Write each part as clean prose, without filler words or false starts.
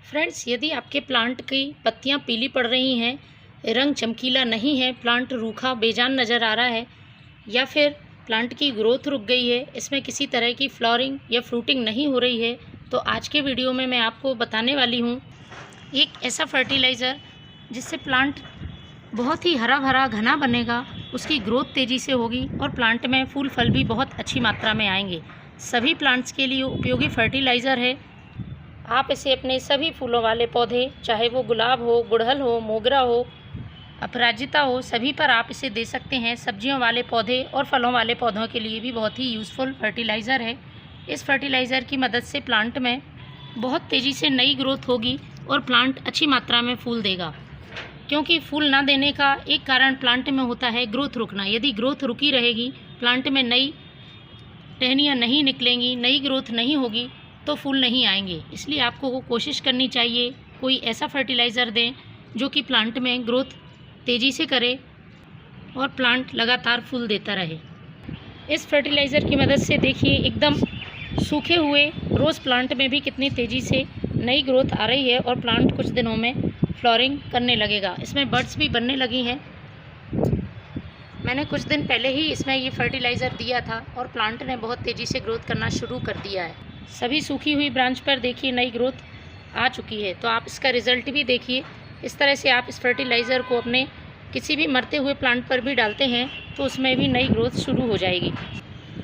Friends, यदि आपके plant की पत्तियां पीली पड़ रही हैं, रंग चमकीला नहीं है, प्लांट रूखा बेजान नज़र आ रहा है या फिर प्लांट की ग्रोथ रुक गई है, इसमें किसी तरह की फ्लावरिंग या फ्रूटिंग नहीं हो रही है, तो आज के वीडियो में मैं आपको बताने वाली हूँ एक ऐसा फर्टिलाइज़र जिससे प्लांट बहुत ही हरा भरा घना बनेगा, उसकी ग्रोथ तेज़ी से होगी और प्लांट में फूल फल भी बहुत अच्छी मात्रा में आएंगे। सभी प्लांट्स के लिए उपयोगी फर्टिलाइज़र है। आप इसे अपने सभी फूलों वाले पौधे, चाहे वो गुलाब हो, गुड़हल हो, मोगरा हो, अपराजिता हो, सभी पर आप इसे दे सकते हैं। सब्जियों वाले पौधे और फलों वाले पौधों के लिए भी बहुत ही यूज़फुल फर्टिलाइज़र है। इस फर्टिलाइज़र की मदद से प्लांट में बहुत तेज़ी से नई ग्रोथ होगी और प्लांट अच्छी मात्रा में फूल देगा, क्योंकि फूल ना देने का एक कारण प्लांट में होता है ग्रोथ रुकना। यदि ग्रोथ रुकी रहेगी, प्लांट में नई टहनियाँ नहीं निकलेंगी, नई ग्रोथ नहीं होगी, तो फूल नहीं आएंगे। इसलिए आपको कोशिश करनी चाहिए कोई ऐसा फर्टिलाइज़र दें जो कि प्लांट में ग्रोथ तेज़ी से करे और प्लांट लगातार फूल देता रहे। इस फर्टिलाइज़र की मदद से देखिए, एकदम सूखे हुए रोज़ प्लांट में भी कितनी तेज़ी से नई ग्रोथ आ रही है और प्लांट कुछ दिनों में फ्लावरिंग करने लगेगा। इसमें बड्स भी बनने लगी हैं। मैंने कुछ दिन पहले ही इसमें ये फर्टिलाइज़र दिया था और प्लांट ने बहुत तेज़ी से ग्रोथ करना शुरू कर दिया है। सभी सूखी हुई ब्रांच पर देखिए नई ग्रोथ आ चुकी है, तो आप इसका रिज़ल्ट भी देखिए। इस तरह से आप इस फर्टिलाइज़र को अपने किसी भी मरते हुए प्लांट पर भी डालते हैं तो उसमें भी नई ग्रोथ शुरू हो जाएगी।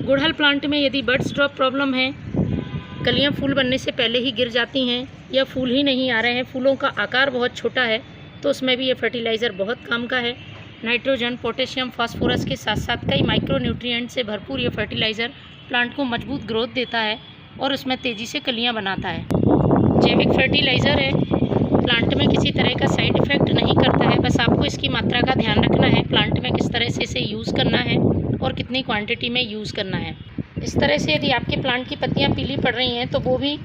गुड़हल प्लांट में यदि बड्स ड्रॉप प्रॉब्लम है, कलियां फूल बनने से पहले ही गिर जाती हैं या फूल ही नहीं आ रहे हैं, फूलों का आकार बहुत छोटा है, तो उसमें भी ये फर्टिलाइज़र बहुत काम का है। नाइट्रोजन, पोटेशियम, फास्फोरस के साथ साथ कई माइक्रो न्यूट्रिएंट से भरपूर ये फर्टिलाइज़र प्लांट को मजबूत ग्रोथ देता है और उसमें तेज़ी से कलियां बनाता है। जैविक फर्टिलाइज़र है, प्लांट में किसी तरह का साइड इफ़ेक्ट नहीं करता है। बस आपको इसकी मात्रा का ध्यान रखना है, प्लांट में किस तरह से इसे यूज़ करना है और कितनी क्वांटिटी में यूज़ करना है। इस तरह से यदि आपके प्लांट की पत्तियां पीली पड़ रही हैं तो वो भी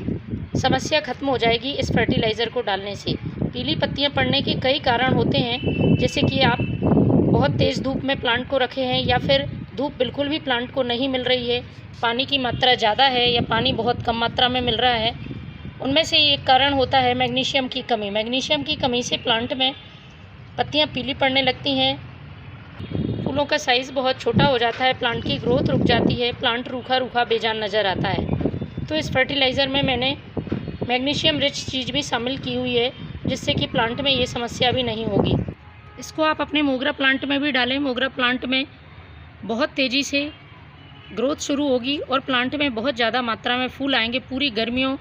समस्या ख़त्म हो जाएगी इस फर्टिलाइज़र को डालने से। पीली पत्तियां पड़ने के कई कारण होते हैं, जैसे कि आप बहुत तेज़ धूप में प्लांट को रखे हैं या फिर धूप बिल्कुल भी प्लांट को नहीं मिल रही है, पानी की मात्रा ज़्यादा है या पानी बहुत कम मात्रा में मिल रहा है। उनमें से एक कारण होता है मैग्नीशियम की कमी। मैग्नीशियम की कमी से प्लांट में पत्तियां पीली पड़ने लगती हैं, फूलों का साइज़ बहुत छोटा हो जाता है, प्लांट की ग्रोथ रुक जाती है, प्लांट रूखा रूखा बेजान नज़र आता है। तो इस फर्टिलाइज़र में मैंने मैग्नीशियम रिच चीज़ भी शामिल की हुई है, जिससे कि प्लांट में ये समस्या भी नहीं होगी। इसको आप अपने मोगरा प्लांट में भी डालें। मोगरा प्लांट में बहुत तेज़ी से ग्रोथ शुरू होगी और प्लांट में बहुत ज़्यादा मात्रा में फूल आएंगे। पूरी गर्मियों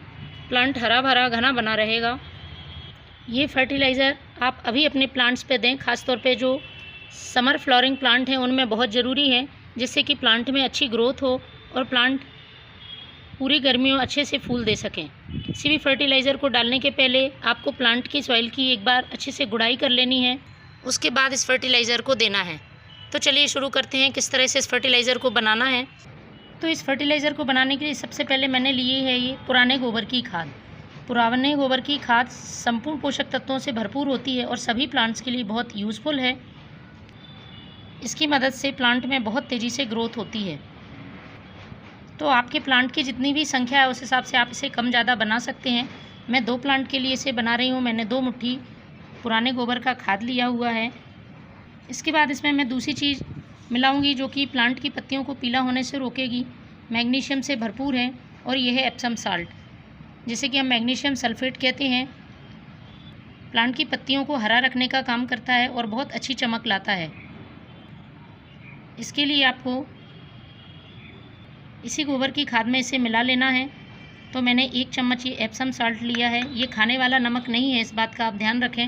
प्लांट हरा भरा घना बना रहेगा। ये फर्टिलाइज़र आप अभी अपने प्लांट्स पे दें, ख़ासतौर पे जो समर फ्लावरिंग प्लांट हैं उनमें बहुत ज़रूरी है, जिससे कि प्लांट में अच्छी ग्रोथ हो और प्लांट पूरी गर्मियों अच्छे से फूल दे सकें। किसी भी फर्टिलाइज़र को डालने के पहले आपको प्लांट की सॉइल की एक बार अच्छे से गुड़ाई कर लेनी है, उसके बाद इस फर्टिलाइज़र को देना है। तो चलिए शुरू करते हैं किस तरह से इस फर्टिलाइज़र को बनाना है। तो इस फर्टिलाइज़र को बनाने के लिए सबसे पहले मैंने लिए है ये पुराने गोबर की खाद। पुराने गोबर की खाद संपूर्ण पोषक तत्वों से भरपूर होती है और सभी प्लांट्स के लिए बहुत यूज़फुल है। इसकी मदद से प्लांट में बहुत तेज़ी से ग्रोथ होती है। तो आपके प्लांट की जितनी भी संख्या है उस हिसाब से आप इसे कम ज़्यादा बना सकते हैं। मैं 2 प्लांट के लिए इसे बना रही हूँ। मैंने 2 मुट्ठी पुराने गोबर का खाद लिया हुआ है। इसके बाद इसमें मैं दूसरी चीज़ मिलाऊंगी जो कि प्लांट की पत्तियों को पीला होने से रोकेगी। मैग्नीशियम से भरपूर है और यह है एप्सम साल्ट, जिसे कि हम मैग्नीशियम सल्फेट कहते हैं। प्लांट की पत्तियों को हरा रखने का काम करता है और बहुत अच्छी चमक लाता है। इसके लिए आपको इसी गोबर की खाद में इसे मिला लेना है। तो मैंने 1 चम्मच ये एप्सम साल्ट लिया है। ये खाने वाला नमक नहीं है, इस बात का आप ध्यान रखें।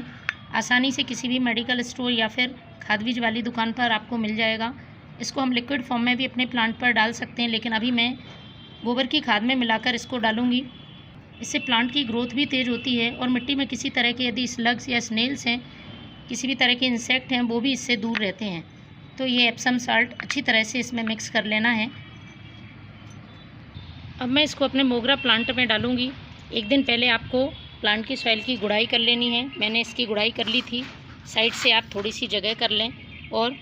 आसानी से किसी भी मेडिकल स्टोर या फिर खाद बीज वाली दुकान पर आपको मिल जाएगा। इसको हम लिक्विड फॉर्म में भी अपने प्लांट पर डाल सकते हैं, लेकिन अभी मैं गोबर की खाद में मिलाकर इसको डालूंगी। इससे प्लांट की ग्रोथ भी तेज़ होती है और मिट्टी में किसी तरह के यदि स्लग्स या स्नेल्स हैं, किसी भी तरह के इंसेक्ट हैं, वो भी इससे दूर रहते हैं। तो ये एप्सम साल्ट अच्छी तरह से इसमें मिक्स कर लेना है। अब मैं इसको अपने मोगरा प्लांट में डालूंगी। एक दिन पहले आपको प्लांट की सॉइल की गुड़ाई कर लेनी है। मैंने इसकी गुड़ाई कर ली थी। साइड से आप थोड़ी सी जगह कर लें और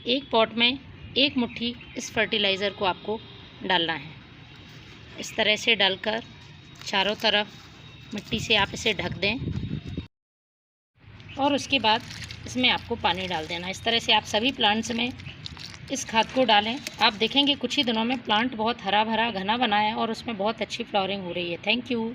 एक पॉट में 1 मुट्ठी इस फर्टिलाइज़र को आपको डालना है। इस तरह से डालकर चारों तरफ मिट्टी से आप इसे ढक दें और उसके बाद इसमें आपको पानी डाल देना। इस तरह से आप सभी प्लांट्स में इस खाद को डालें। आप देखेंगे कुछ ही दिनों में प्लांट बहुत हरा भरा घना बना है और उसमें बहुत अच्छी फ्लावरिंग हो रही है। Thank you.